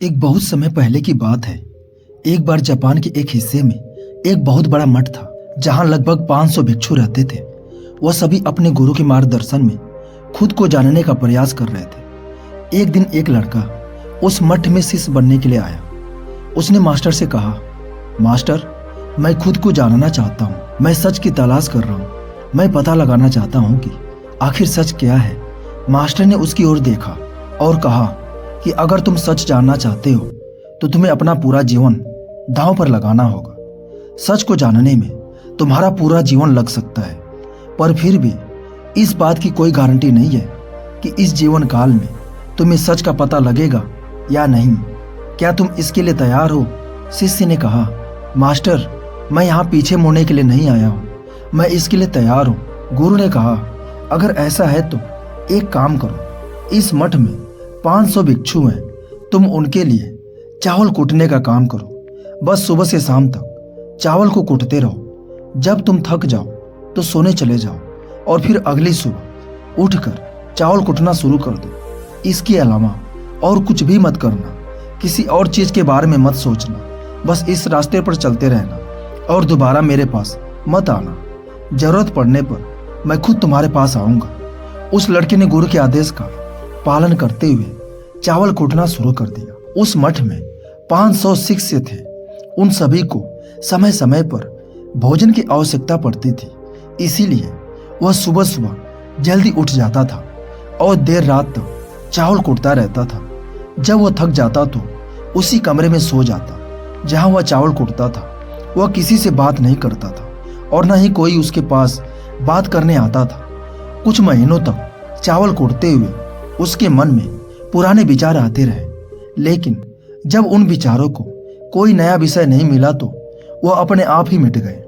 एक बहुत समय पहले की बात है। एक बार जापान के एक हिस्से में एक बहुत बड़ा मठ था जहां लगभग 500 भिक्षु रहते थे। वह सभी अपने गुरु के मार्गदर्शन में खुद को जानने का प्रयास कर रहे थे। एक दिन एक लड़का उस मठ में शिष्य बनने के लिए आया। उसने मास्टर से कहा, मास्टर, मैं खुद को जानना चाहता हूँ। मैं सच की तलाश कर रहा हूँ। मैं पता लगाना चाहता हूँ कि आखिर सच क्या है। मास्टर ने उसकी ओर देखा और कहा कि अगर तुम सच जानना चाहते हो तो तुम्हें अपना पूरा जीवन दांव पर लगाना होगा। सच को जानने में तुम्हारा पूरा जीवन लग सकता है, पर फिर भी इस बात की कोई गारंटी नहीं है कि इस जीवन काल में तुम्हें सच का पता लगेगा या नहीं। क्या तुम इसके लिए तैयार हो? शिष्य ने कहा, मास्टर, मैं यहाँ पीछे मुड़ने के लिए नहीं आया हूँ, मैं इसके लिए तैयार हूँ। गुरु ने कहा, अगर ऐसा है तो एक काम करो, इस मठ में 500 भिक्षु हैं, तुम उनके लिए चावल कूटने का काम करो। बस सुबह से शाम तक चावल को कूटते रहो। जब तुम थक जाओ तो सोने चले जाओ और फिर अगली सुबह उठकर चावल कूटना शुरू कर दो। इसके अलावा और कुछ भी मत करना, किसी और चीज के बारे में मत सोचना। बस इस रास्ते पर चलते रहना और दोबारा मेरे पास मत आना। जरूरत पड़ने पर मैं खुद तुम्हारे पास आऊंगा। उस लड़के ने गुरु के आदेश का पालन करते हुए चावल कूटना शुरू कर दिया। उस मठ में 500 शिष्य थे। उन सभी को समय समय पर भोजन की आवश्यकता पड़ती थी, इसीलिए वह सुबह सुबह जल्दी उठ जाता था और देर रात तक चावल कूटता रहता था। जब वह थक जाता तो उसी कमरे में सो जाता जहां वह चावल कूटता था। वह किसी से बात नहीं करता था और न ही कोई उसके पास बात करने आता था। कुछ महीनों तक चावल कूटते हुए उसके मन में पुराने विचार आते रहे, लेकिन जब उन विचारों को कोई नया विषय नहीं मिला तो वह अपने आप ही मिट गए।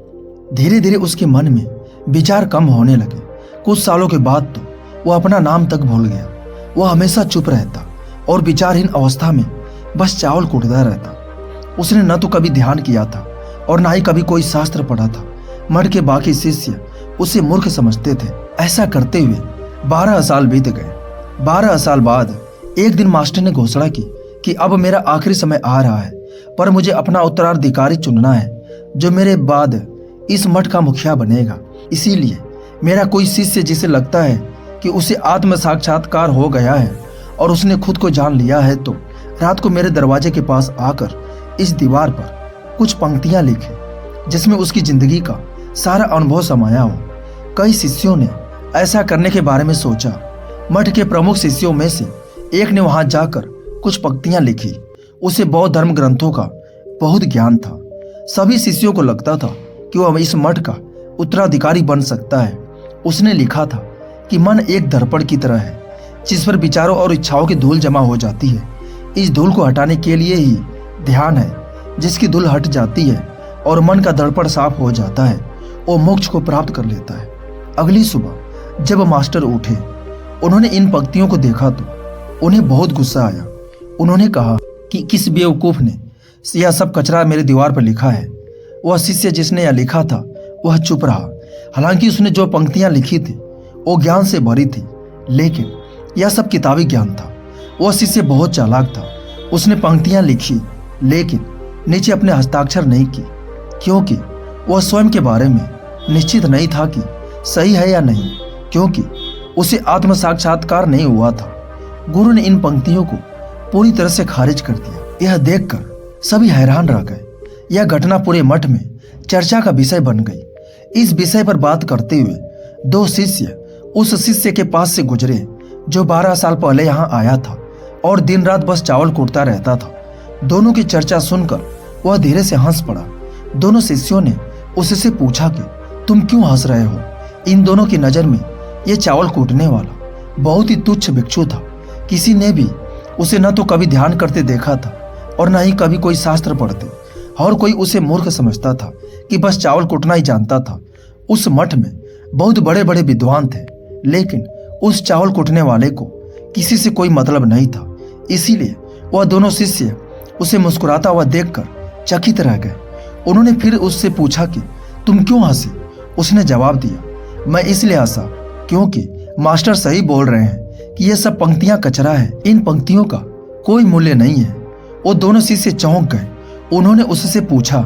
धीरे धीरे उसके मन में विचार कम होने लगे। कुछ सालों के बाद तो वह अपना नाम तक भूल गया। वह हमेशा चुप रहता और विचारहीन अवस्था में बस चावल कूटता रहता। उसने न तो कभी ध्यान किया था और न ही कभी कोई शास्त्र पढ़ा था। मठ के बाकी शिष्य उसे मूर्ख समझते थे। ऐसा करते हुए 12 साल बीत गए। 12 साल बाद एक दिन मास्टर ने घोषणा की कि अब मेरा आखिरी समय आ रहा है, पर मुझे अपना उत्तराधिकारी चुनना है जो मेरे बाद इस मठ का मुखिया बनेगा। इसीलिए मेरा कोई शिष्य जिसे लगता है कि उसे आत्म साक्षात्कार हो गया है और उसने खुद को जान लिया है, तो रात को मेरे दरवाजे के पास आकर इस दीवार पर कुछ पंक्तियां लिखे जिसमें उसकी जिंदगी का सारा अनुभव समाया हो। कई शिष्यों ने ऐसा करने के बारे में सोचा। मठ के प्रमुख शिष्यों में से एक ने वहां जाकर कुछ पंक्तियां लिखी। उसे बौद्ध धर्म ग्रंथों का बहुत ज्ञान था। सभी शिष्यों को लगता था कि वह इस मठ का उत्तराधिकारी बन सकता है। उसने लिखा था कि मन एक दर्पण की तरह है जिस पर विचारों और इच्छाओं की धूल जमा हो जाती है। इस धूल को हटाने के लिए ही ध्यान है। जिसकी धूल हट जाती है और मन का दर्पण साफ हो जाता है, वो मोक्ष को प्राप्त कर लेता है। अगली सुबह जब मास्टर उठे, उन्होंने इन पंक्तियों को देखा तो उन्हें बहुत गुस्सा आया। उन्होंने कहा कि किस बेवकूफ ने यह सब कचरा मेरे दीवार पर लिखा है। वह शिष्य जिसने यह लिखा था वह चुप रहा। हालांकि उसने जो पंक्तियां लिखी थी वो ज्ञान से भरी थी, लेकिन यह सब किताबी ज्ञान था। वह शिष्य बहुत चालाक था। उसने पंक्तियां लिखी लेकिन नीचे अपने हस्ताक्षर नहीं की, क्योंकि वह स्वयं के बारे में निश्चित नहीं था कि सही है या नहीं, क्योंकि उसे आत्म साक्षात्कार नहीं हुआ था। गुरु ने इन पंक्तियों को पूरी तरह से खारिज कर दिया। यह देखकर सभी हैरान रह गए। यह घटना पूरे मठ में चर्चा का विषय बन गई। इस विषय पर बात करते हुए 2 शिष्य उस शिष्य के पास से गुजरे जो 12 साल पहले यहाँ आया था और दिन रात बस चावल कूटता रहता था। दोनों की चर्चा सुनकर वह धीरे से हंस पड़ा। दोनों शिष्यों ने उससे पूछा कि तुम क्यों हंस रहे हो? इन दोनों की नजर में यह चावल कूटने वाला बहुत ही तुच्छ भिक्षु था। किसी ने भी उसे न तो कभी ध्यान करते देखा था और न ही कभी कोई शास्त्र पढ़ते। और कोई उसे मूर्ख समझता था कि बस चावल कूटना ही जानता था। उस मठ में बहुत बड़े बड़े विद्वान थे, लेकिन उस चावल कूटने वाले को किसी से कोई मतलब नहीं था। इसीलिए वह दोनों शिष्य उसे मुस्कुराता हुआ देखकर चकित रह गए। उन्होंने फिर उससे पूछा कि तुम क्यों हंसी? उसने जवाब दिया, मैं इसलिए हंसा क्योंकि मास्टर सही बोल रहे हैं कि ये सब पंक्तियां कचरा है। इन पंक्तियों का कोई मूल्य नहीं है। वो दोनों शिष्य चौंक गए। उन्होंने उससे पूछा,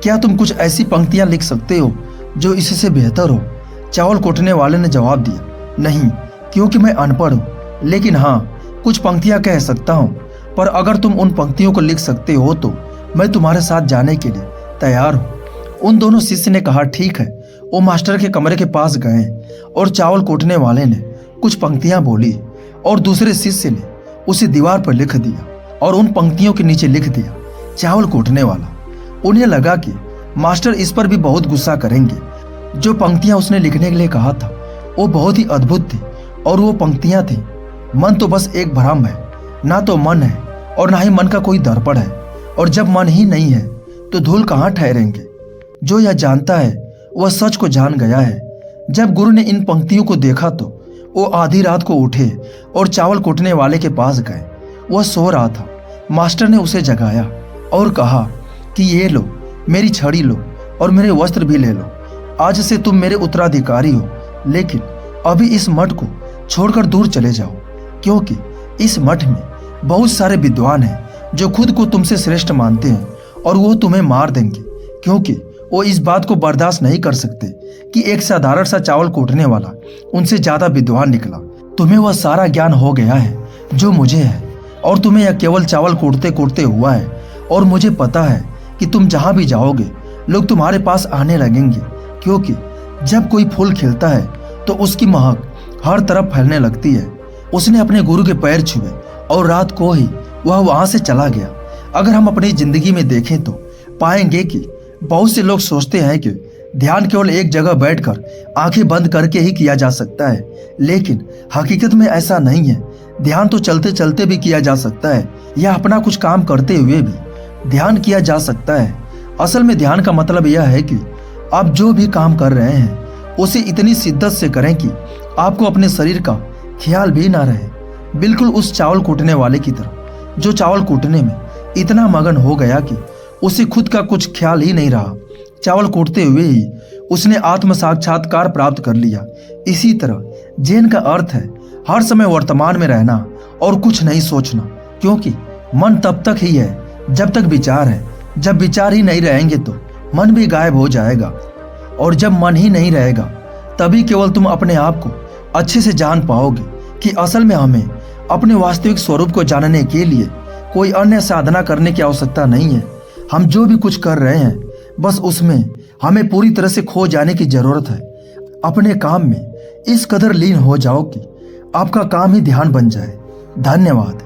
क्या तुम कुछ ऐसी पंक्तियां लिख सकते हो जो इससे बेहतर हो? चावल कोटने वाले ने जवाब दिया, नहीं, क्योंकि मैं अनपढ़ हूँ, लेकिन हाँ, कुछ पंक्तियां कह सकता हूँ। पर अगर तुम उन पंक्तियों को लिख सकते हो तो मैं तुम्हारे साथ जाने के लिए तैयार हूँ। उन दोनों शिष्य ने कहा, ठीक है। वो मास्टर के कमरे के पास गए और चावल कोटने वाले ने कुछ पंक्तियां बोली और दूसरे शिष्य ने उसे दीवार पर लिख दिया और उन पंक्तियों के नीचे लिख दिया, चावल कोटने वाला। उन्हें लगा कि मास्टर इस पर भी बहुत गुस्सा करेंगे। जो पंक्तियां उसने लिखने के लिए कहा था वो बहुत ही अद्भुत थी और वो पंक्तियां थी, मन तो बस एक भ्रम है, ना तो मन है और ना ही मन का कोई दर्पण है, और जब मन ही नहीं है तो धूल कहाँ ठहरेंगे। जो यह जानता है वह सच को जान गया है। जब गुरु ने इन पंक्तियों को देखा तो वो आधी रात को उठे और चावल कोटने वाले के पास गए। वह सो रहा था। मास्टर ने उसे जगाया और कहा कि ये लो, मेरी छड़ी लो और मेरे वस्त्र भी ले लो। आज से तुम मेरे उत्तराधिकारी हो, लेकिन अभी इस मठ को छोड़कर दूर चले जाओ, क्योंकि इस मठ में बहुत सारे विद्वान हैं जो खुद को तुमसे श्रेष्ठ मानते हैं और वो तुम्हें मार देंगे, क्योंकि वो इस बात को बर्दाश्त नहीं कर सकते कि एक साधारण सा चावल कोटने वाला उनसे ज्यादा विद्वान निकला। तुम्हें वह सारा ज्ञान हो गया है जो मुझे है, और तुम्हें यह केवल चावल कोटते कोटते हुआ है। और मुझे पता है कि तुम जहां भी जाओगे लोग तुम्हारे पास आने लगेंगे, क्योंकि जब कोई फूल खिलता है तो उसकी महक हर तरफ फैलने लगती है। उसने अपने गुरु के पैर छुए और रात को ही वह वहां से चला गया। अगर हम अपनी जिंदगी में देखें तो पाएंगे कि बहुत से लोग सोचते हैं कि ध्यान केवल एक जगह बैठकर आंखें बंद करके ही किया जा सकता है, लेकिन हकीकत में ऐसा नहीं है। ध्यान तो चलते चलते भी किया जा सकता है, या अपना कुछ काम करते हुए भी ध्यान किया जा सकता है। असल में ध्यान का मतलब यह है कि आप जो भी काम कर रहे हैं उसे इतनी शिद्दत से करें कि आपको अपने शरीर का ख्याल भी ना रहे। बिल्कुल उस चावल कूटने वाले की तरह जो चावल कूटने में इतना मगन हो गया कि उसे खुद का कुछ ख्याल ही नहीं रहा। चावल कूटते हुए ही उसने आत्म साक्षात्कार प्राप्त कर लिया। इसी तरह जैन का अर्थ है हर समय वर्तमान में रहना और कुछ नहीं सोचना, क्योंकि मन तब तक ही है जब तक विचार है। जब विचार ही नहीं रहेंगे तो मन भी गायब हो जाएगा, और जब मन ही नहीं रहेगा तभी केवल तुम अपने आप को अच्छे से जान पाओगे कि असल में हमें अपने वास्तविक स्वरूप को जानने के लिए कोई अन्य साधना करने की आवश्यकता नहीं है। हम जो भी कुछ कर रहे हैं बस उसमें हमें पूरी तरह से खो जाने की जरूरत है। अपने काम में इस कदर लीन हो जाओ कि आपका काम ही ध्यान बन जाए। धन्यवाद।